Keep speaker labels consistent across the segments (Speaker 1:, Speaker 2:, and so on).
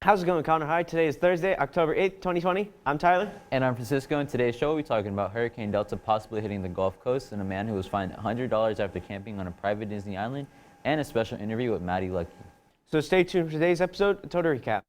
Speaker 1: How's it going, Connor? Hi, today is Thursday, October 8th, 2020. I'm Tyler.
Speaker 2: And I'm Francisco. In today's show, we'll be talking about Hurricane Delta possibly hitting the Gulf Coast and a man who was fined $100 after camping on a private Disney island, and a special interview with Maddie Lucky.
Speaker 1: So stay tuned for today's episode, a total recap.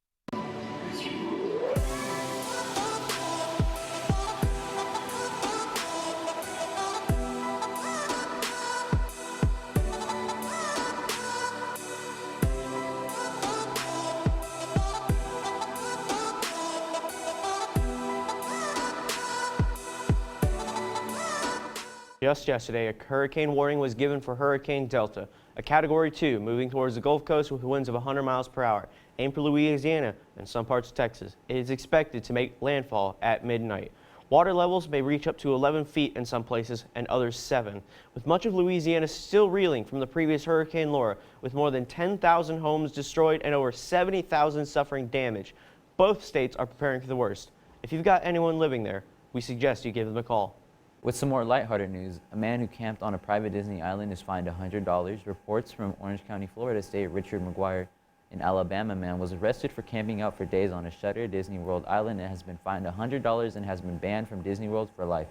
Speaker 1: Just yesterday, a hurricane warning was given for Hurricane Delta, a Category 2 moving towards the Gulf Coast with winds of 100 miles per hour, aimed for Louisiana and some parts of Texas. It is expected to make landfall at midnight. Water levels may reach up to 11 feet in some places and others 7, with much of Louisiana still reeling from the previous Hurricane Laura, with more than 10,000 homes destroyed and over 70,000 suffering damage. Both states are preparing for the worst. If you've got anyone living there, we suggest you give them a call.
Speaker 2: With some more lighthearted news, a man who camped on a private Disney island is fined $100. Reports from Orange County, Florida state Richard McGuire, an Alabama man, was arrested for camping out for days on a shuttered Disney World island and has been fined $100 and has been banned from Disney World for life.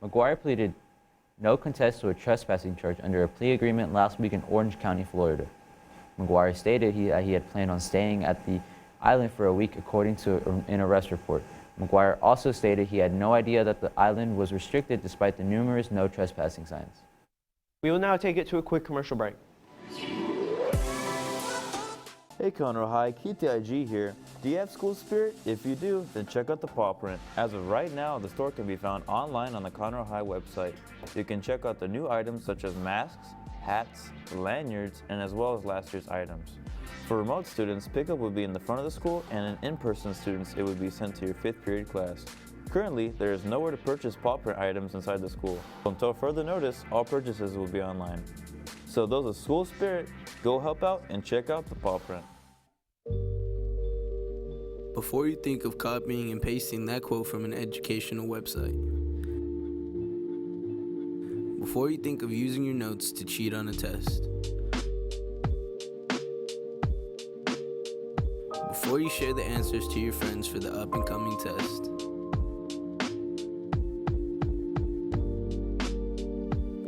Speaker 2: McGuire pleaded no contest to a trespassing charge under a plea agreement last week in Orange County, Florida. McGuire stated he had planned on staying at the island for a week, according to an arrest report. McGuire also stated he had no idea that the island was restricted despite the numerous no trespassing signs.
Speaker 1: We will now take it to a quick commercial break.
Speaker 3: Hey Conroe High, Ktig here. Do you have school spirit? If you do, then check out the paw print. As of right now, the store can be found online on the Conroe High website. You can check out the new items such as masks, hats, lanyards, and as well as last year's items. For remote students, pickup would be in the front of the school, and in-person students, it would be sent to your 5th period class. Currently, there is nowhere to purchase paw print items inside the school. Until further notice, all purchases will be online. So those of school spirit, go help out and check out the paw print.
Speaker 4: Before you think of copying and pasting that quote from an educational website. Before you think of using your notes to cheat on a test. Before you share the answers to your friends for the up-and-coming test.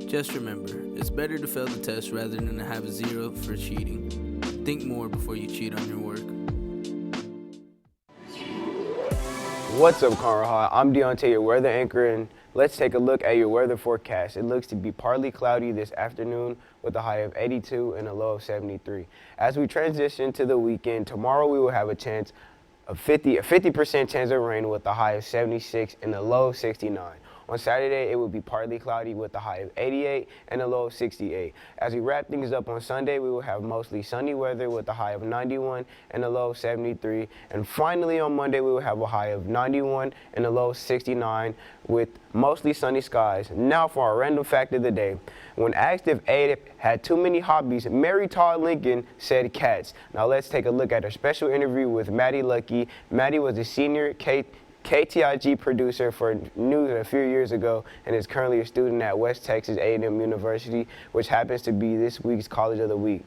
Speaker 4: Just remember, it's better to fail the test rather than to have a 0 for cheating. Think more before you cheat on your work.
Speaker 5: What's up, Conroe High? I'm Deontay, your weather anchor, and let's take a look at your weather forecast. It looks to be partly cloudy this afternoon with a high of 82 and a low of 73. As we transition to the weekend, tomorrow we will have a 50% chance of rain with a high of 76 and a low of 69. On Saturday, it will be partly cloudy with a high of 88 and a low of 68. As we wrap things up on Sunday, we will have mostly sunny weather with a high of 91 and a low of 73. And finally, on Monday, we will have a high of 91 and a low of 69 with mostly sunny skies. Now for our random fact of the day. When asked if Ada had too many hobbies, Mary Todd Lincoln said cats. Now let's take a look at our special interview with Maddie Lucky. Maddie was a senior KTIG producer for news a few years ago and is currently a student at West Texas A&M University, which happens to be this week's College of the Week.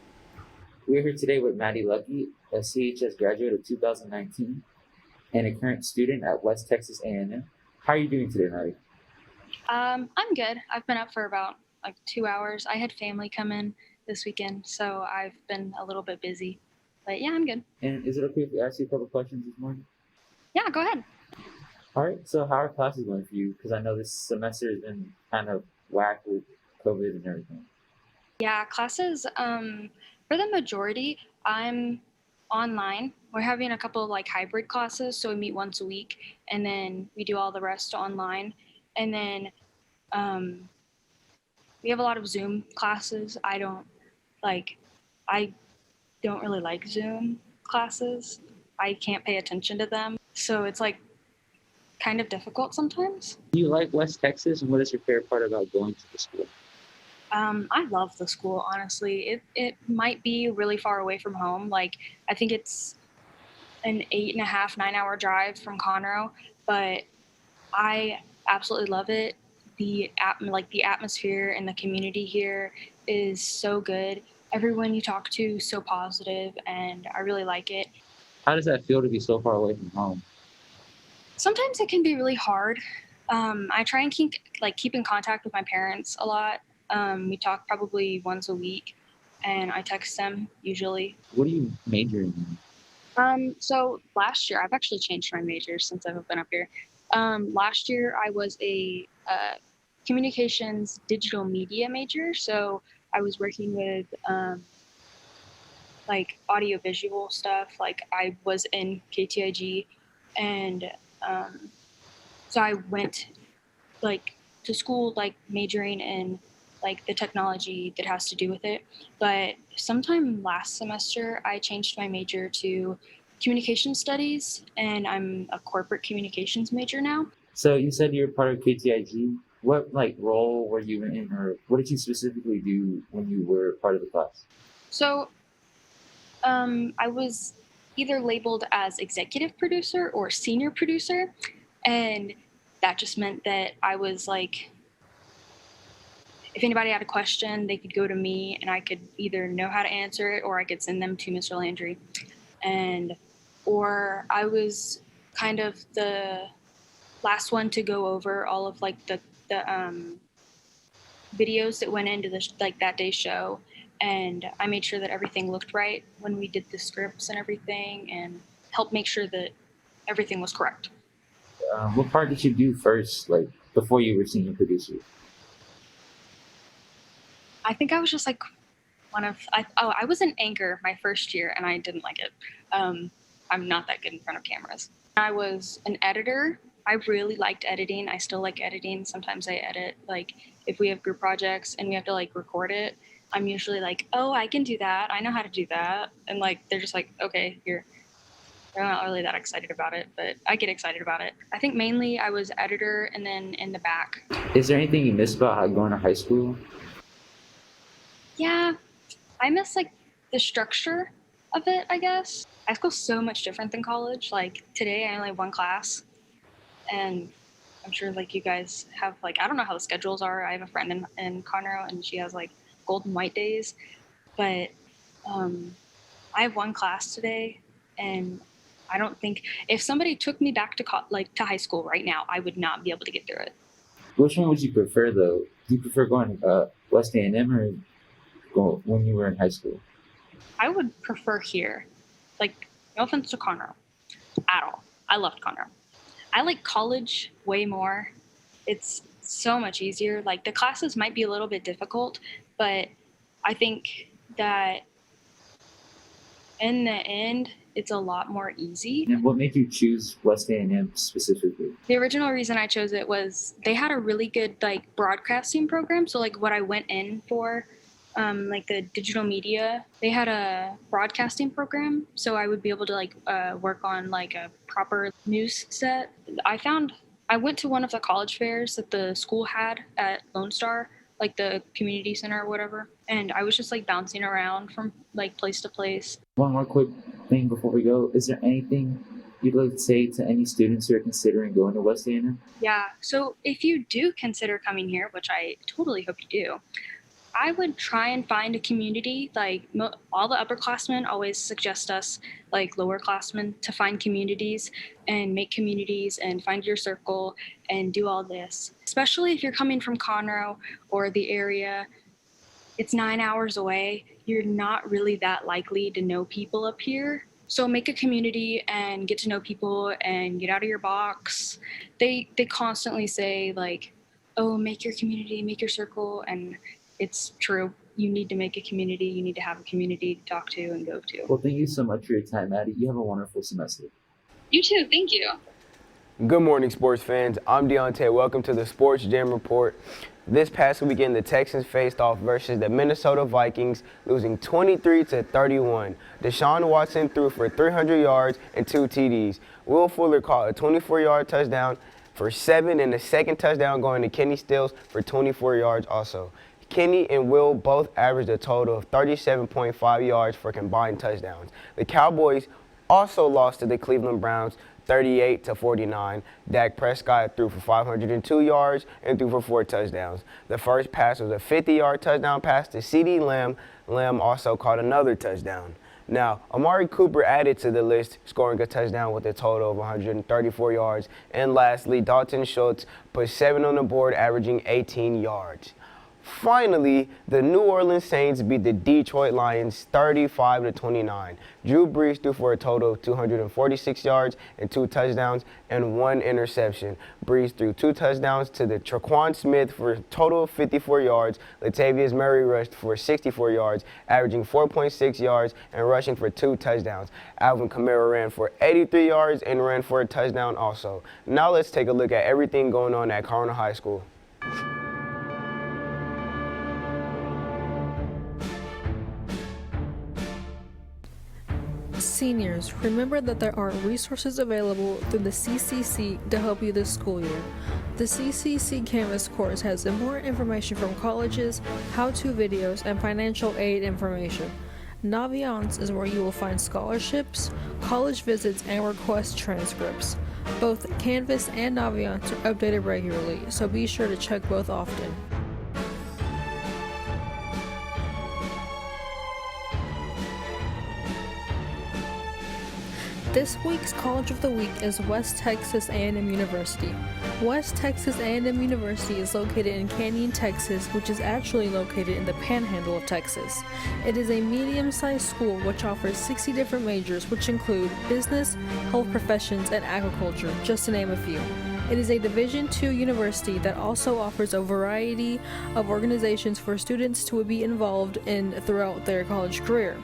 Speaker 2: We're here today with Maddie Lucky, a CHS graduate of 2019 and a current student at West Texas A&M. How are you doing today, Maddie?
Speaker 6: I'm good. I've been up for about 2 hours. I had family come in this weekend, so I've been a little bit busy. But yeah, I'm good.
Speaker 2: And is it okay if we ask you a couple questions this morning?
Speaker 6: Yeah, go ahead.
Speaker 2: All right, so how are classes going for you? Because I know this semester has been kind of whack with COVID and everything.
Speaker 6: Yeah, classes, for the majority, I'm online. We're having a couple of hybrid classes, so we meet once a week, and then we do all the rest online. And then we have a lot of Zoom classes. I don't really like Zoom classes. I can't pay attention to them, so it's kind of difficult sometimes.
Speaker 2: Do you like West Texas, and what is your favorite part about going to the school?
Speaker 6: I love the school, honestly. It might be really far away from home. I think it's an 8.5, 9-hour drive from Conroe, but I absolutely love it. The atmosphere and the community here is so good. Everyone you talk to is so positive, and I really like it.
Speaker 7: How does that feel to be so far away from home?
Speaker 6: Sometimes it can be really hard. I try and keep in contact with my parents a lot. We talk probably once a week, and I text them usually.
Speaker 7: What are you majoring in?
Speaker 6: So last year, I've actually changed my major since I've been up here. Last year, I was a communications digital media major. So I was working with like audiovisual stuff. Like I was in KTIG, and so I went like to school like majoring in like the technology that has to do with it. But sometime last semester, I changed my major to communication studies, and I'm a corporate communications major now.
Speaker 7: So you said you're part of KTIG. What like role were you in, or what did you specifically do when you were part of the class?
Speaker 6: So I was either labeled as executive producer or senior producer, and that just meant that I was like, if anybody had a question, they could go to me, and I could either know how to answer it or I could send them to Mr. Landry. And or I was kind of the last one to go over all of like the videos that went into the like that day's show, and I made sure that everything looked right when we did the scripts and everything, and helped make sure that everything was correct.
Speaker 7: What part did you do first, like before you were senior producer?
Speaker 6: I think I was just like I was an anchor my first year, and I didn't like it. I'm not that good in front of cameras. I was an editor. I really liked editing. I still like editing. Sometimes I edit, like if we have group projects and we have to like record it, I'm usually like, oh, I can do that. I know how to do that. And like, they're just like, okay, they're not really that excited about it, but I get excited about it. I think mainly I was editor and then in the back.
Speaker 7: Is there anything you miss about going to high school?
Speaker 6: Yeah, I miss like the structure of it, I guess. High school's so much different than college. Like today I only have one class, and I'm sure like you guys have like, I don't know how the schedules are. I have a friend in Conroe, and she has like golden white days, but I have one class today, and I don't think if somebody took me back to to high school right now, I would not be able to get through it.
Speaker 7: Which one would you prefer though? Do you prefer going to West A&M or when you were in high school?
Speaker 6: I would prefer here. Like, no offense to Conroe at all. I loved Conroe. I like college way more. It's so much easier. Like, the classes might be a little bit difficult, but I think that in the end, it's a lot more easy.
Speaker 7: And what made you choose West A&M specifically?
Speaker 6: The original reason I chose it was they had a really good like broadcasting program. So like what I went in for, like the digital media, they had a broadcasting program. So I would be able to like work on like a proper news set. I went to one of the college fairs that the school had at Lone Star, like the community center or whatever. And I was just like bouncing around from like place to place.
Speaker 7: One more quick thing before we go. Is there anything you'd like to say to any students who are considering going to West A&M?
Speaker 6: Yeah, so if you do consider coming here, which I totally hope you do, I would try and find a community. Like all the upperclassmen always suggest us, like lowerclassmen, to find communities and make communities and find your circle and do all this. Especially if you're coming from Conroe or the area, it's 9 hours away. You're not really that likely to know people up here. So make a community and get to know people and get out of your box. They constantly say like, oh, make your community, make your circle, and it's true. You need to make a community. You need to have a community to talk to and go to.
Speaker 7: Well, thank you so much for your time, Maddie. You have a wonderful semester.
Speaker 6: You too. Thank you.
Speaker 5: Good morning, sports fans. I'm Deontay. Welcome to the Sports Jam Report. This past weekend, the Texans faced off versus the Minnesota Vikings, losing 23-31. Deshaun Watson threw for 300 yards and 2 TDs. Will Fuller caught a 24-yard touchdown for 7, and the second touchdown going to Kenny Stills for 24 yards also. Kenny and Will both averaged a total of 37.5 yards for combined touchdowns. The Cowboys also lost to the Cleveland Browns 38-49. Dak Prescott threw for 502 yards and threw for 4 touchdowns. The first pass was a 50-yard touchdown pass to CeeDee Lamb. Lamb also caught another touchdown. Now, Amari Cooper added to the list, scoring a touchdown with a total of 134 yards. And lastly, Dalton Schultz put 7 on the board, averaging 18 yards. Finally, the New Orleans Saints beat the Detroit Lions 35-29. Drew Brees threw for a total of 246 yards and 2 touchdowns and 1 interception. Brees threw 2 touchdowns to the Tre'Quan Smith for a total of 54 yards. Latavius Murray rushed for 64 yards, averaging 4.6 yards and rushing for 2 touchdowns. Alvin Kamara ran for 83 yards and ran for a touchdown also. Now let's take a look at everything going on at Corona High School.
Speaker 8: Seniors, remember that there are resources available through the CCC to help you this school year. The CCC Canvas course has important information from colleges, how-to videos, and financial aid information. Naviance is where you will find scholarships, college visits, and request transcripts. Both Canvas and Naviance are updated regularly, so be sure to check both often. This week's College of the Week is West Texas A&M University. West Texas A&M University is located in Canyon, Texas, which is actually located in the panhandle of Texas. It is a medium-sized school which offers 60 different majors, which include business, health professions, and agriculture, just to name a few. It is a Division II university that also offers a variety of organizations for students to be involved in throughout their college career.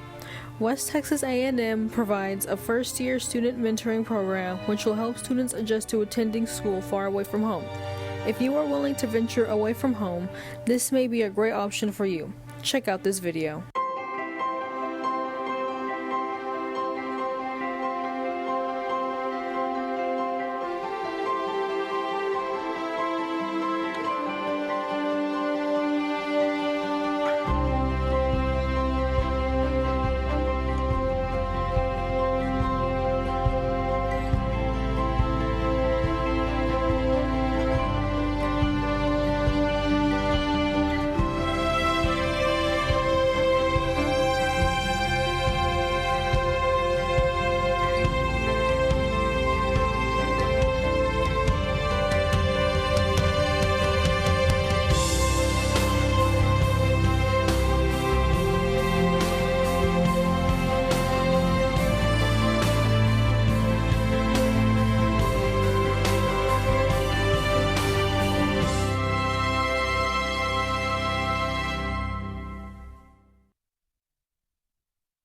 Speaker 8: West Texas A&M provides a first-year student mentoring program which will help students adjust to attending school far away from home. If you are willing to venture away from home, this may be a great option for you. Check out this video.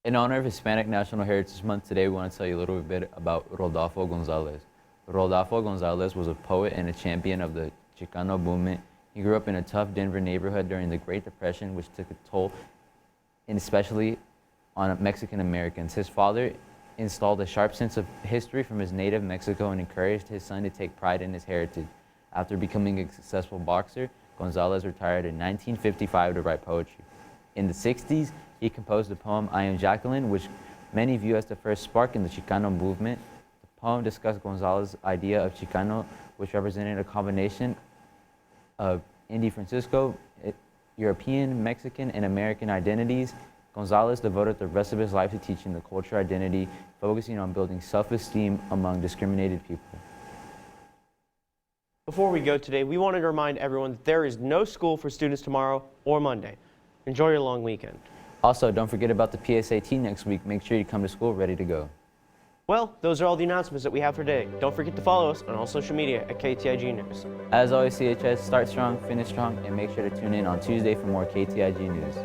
Speaker 2: In honor of Hispanic National Heritage Month, today we want to tell you a little bit about Rodolfo Gonzalez. Rodolfo Gonzalez was a poet and a champion of the Chicano movement. He grew up in a tough Denver neighborhood during the Great Depression, which took a toll, and especially on Mexican Americans. His father installed a sharp sense of history from his native Mexico and encouraged his son to take pride in his heritage. After becoming a successful boxer, Gonzalez retired in 1955 to write poetry. In the 60s, he composed the poem I Am Jacqueline, which many view as the first spark in the Chicano movement. The poem discussed Gonzalez's idea of Chicano, which represented a combination of Indy Francisco, European, Mexican, and American identities. Gonzalez devoted the rest of his life to teaching the culture identity, focusing on building self-esteem among discriminated people.
Speaker 1: Before we go today, we wanted to remind everyone that there is no school for students tomorrow or Monday. Enjoy your long weekend.
Speaker 2: Also, don't forget about the PSAT next week. Make sure you come to school ready to go.
Speaker 1: Well, those are all the announcements that we have for today. Don't forget to follow us on all social media at KTIG News.
Speaker 2: As always, CHS, start strong, finish strong, and make sure to tune in on Tuesday for more KTIG news.